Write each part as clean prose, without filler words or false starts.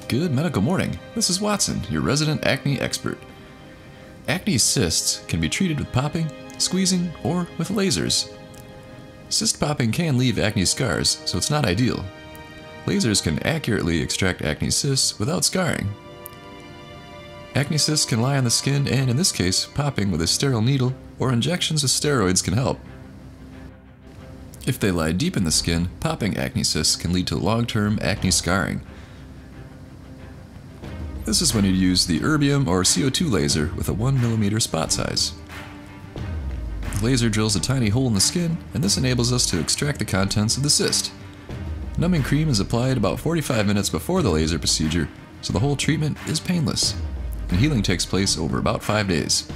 Good medical morning. This is Watson, your resident acne expert. Acne cysts can be treated with popping, squeezing, or with lasers. Cyst popping can leave acne scars, so it's not ideal. Lasers can accurately extract acne cysts without scarring. Acne cysts can lie on the skin, and in this case, popping with a sterile needle or injections of steroids can help. If they lie deep in the skin, popping acne cysts can lead to long-term acne scarring. This is when you use the erbium or CO2 laser with a 1mm spot size. The laser drills a tiny hole in the skin, and this enables us to extract the contents of the cyst. Numbing cream is applied about 45 minutes before the laser procedure, so the whole treatment is painless, and healing takes place over about 5 days.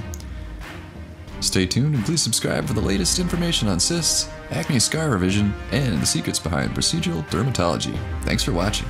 Stay tuned and please subscribe for the latest information on cysts, acne scar revision, and the secrets behind procedural dermatology. Thanks for watching.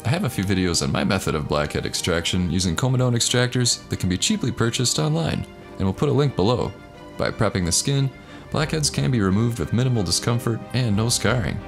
I have a few videos on my method of blackhead extraction using comedone extractors that can be cheaply purchased online, and we'll put a link below. By prepping the skin, blackheads can be removed with minimal discomfort and no scarring.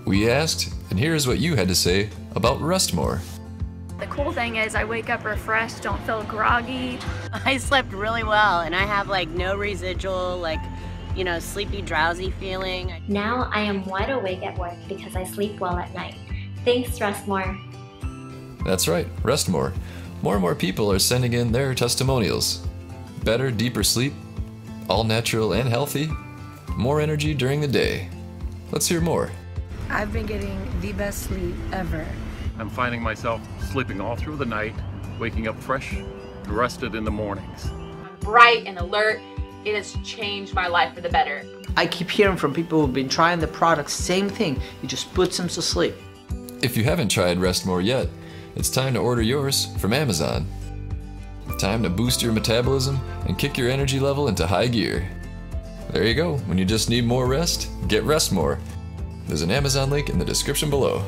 We asked, and here's what you had to say about Rest More. The cool thing is I wake up refreshed, don't feel groggy. I slept really well and I have like no residual sleepy, drowsy feeling. Now I am wide awake at work because I sleep well at night. Thanks, Rest More. That's right, Rest More. More and more people are sending in their testimonials. Better, deeper sleep, all natural and healthy, more energy during the day. Let's hear more. I've been getting the best sleep ever. I'm finding myself sleeping all through the night, waking up fresh and rested in the mornings. Bright and alert. It has changed my life for the better. I keep hearing from people who've been trying the product, same thing. It just puts them to sleep. If you haven't tried Rest More yet, it's time to order yours from Amazon. Time to boost your metabolism and kick your energy level into high gear. There you go. When you just need more rest, get Rest More. There's an Amazon link in the description below.